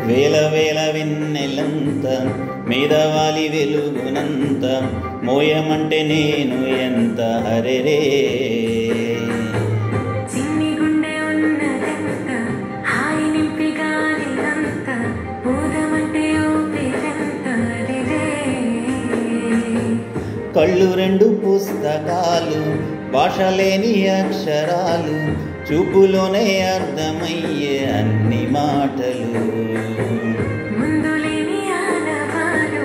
వేల వేల వెన్నెలంత మేధవాలి వెలుగునంత మోయమంటే నేను ఎంత హరెరే చిన్ని గుండె ఉన్నదంత హాయి నింపి గాలినంత పోదమంటే ఊపిరంత హరెరే కళ్ళు రెండు పుస్తకాలు భాష లేని అక్షరాలు చూపులోనే అర్థమయ్యే అన్ని మాటలు ముందు లేని ఆనవాలు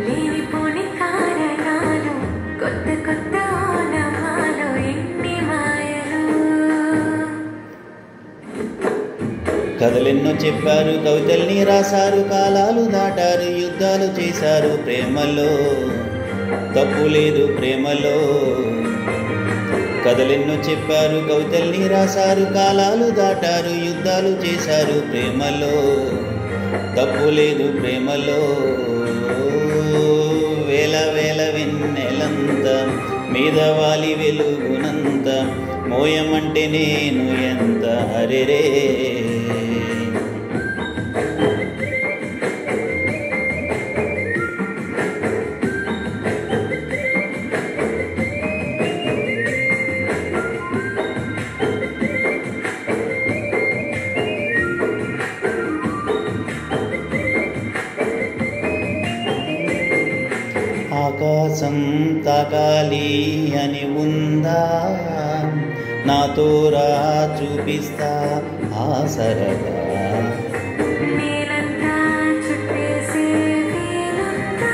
లేనిపోని కారణాలు కొత్త కొత్త ఓనమాలు ఎన్ని మాయలు కథలెన్నో చెప్పారు కవితల్ని రాశారు కాలాలు దాటారు యుద్ధాలు చేశారు ప్రేమలో తప్పు లేదు ప్రేమలో కథలెన్నో చెప్పారు కవితల్ని రాశారు కాలాలు దాటారు యుద్ధాలు చేశారు ప్రేమలో తప్పు లేదు ప్రేమలో వేల వేల వెన్నెలంత మేధవాలి వెలుగునంత మోయమంటే నేను ఎంత హరెరే ఆకాశం తాకాలి అని ఉందా నాతో రా చూపిస్తా ఆసరగా నేలంతా చుట్టేసే వేలంతా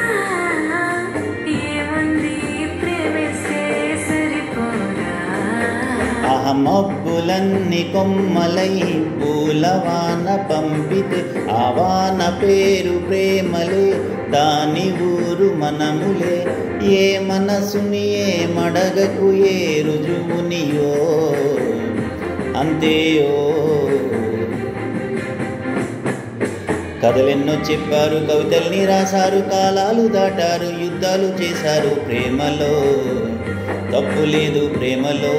ఏముంది ప్రేమిస్తే సరిపోదా మబ్బులన్నీ కొమ్మలై పూలవాన పంపితే ఆ వాన పేరు ప్రేమలే దాని ఊరు మనములే ఏ మనసుని ఏ మడగకు ఏ రుజువునియో అంతేయో కథలెన్నో చెప్పారు కవితల్ని రాశారు కాలాలు దాటారు యుద్ధాలు చేశారు ప్రేమలో తప్పు లేదు ప్రేమలో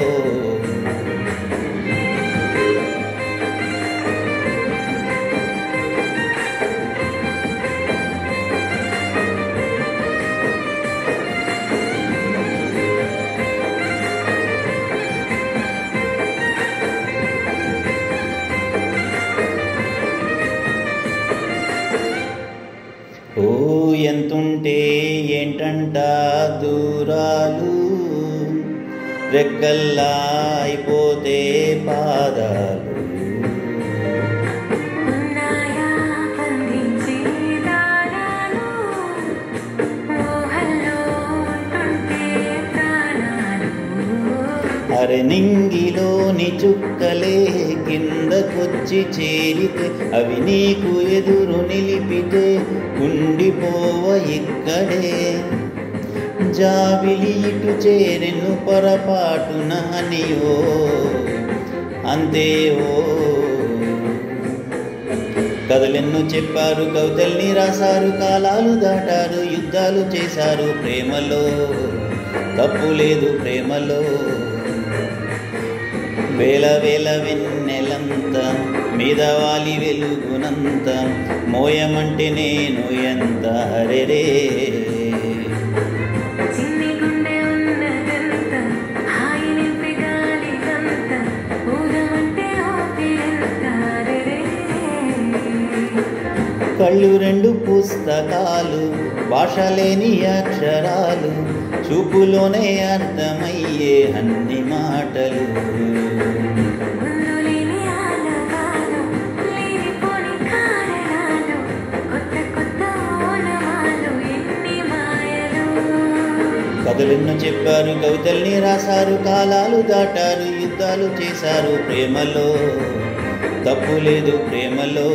ఓ ఎంతుంటే ఏంటంట దూరాలు రెక్కల్లా అయిపోతే పాదాలు ఉన్నాయా బంధించే దారాలు ఊహల్లో ఉంటుంటే ప్రాణాలు అరె నింగిలోని చుక్కలే కిందకొచ్చి చేరితే అవి నీకు ఎదురు నిలిపితే ఉండిపోవ ఇక్కడే జాబిలి ఇటు చేరెను పొరపాటున అనియో అంతేయో కథలెన్నో చెప్పారు కవితల్ని రాశారు కాలాలు దాటారు యుద్ధాలు చేశారు ప్రేమలో తప్పు లేదు ప్రేమలో వేల వేల వెన్నెలంత మేధవాలి వెలుగునంత మోయమంటే నేను ఎంత హరెరే చిన్ని గుండె ఉన్నదంత హాయి నింపి గాలినంత ఊగమంటే ఊపిరంత హరెరే కళ్ళు రెండు పుస్తకాలు భాష లేని అక్షరాలు చూపులోనే అర్థమయ్యే అన్ని మాటలు ముందు లేని ఆనవాలు లేనిపోని కారణాలు కొత్త కొత్త ఓనమాలు ఎన్ని మాయలు కథలెన్నో చెప్పారు కవితల్ని రాశారు కాలాలు దాటారు యుద్ధాలు చేశారు ప్రేమలో తప్పు లేదు ప్రేమలో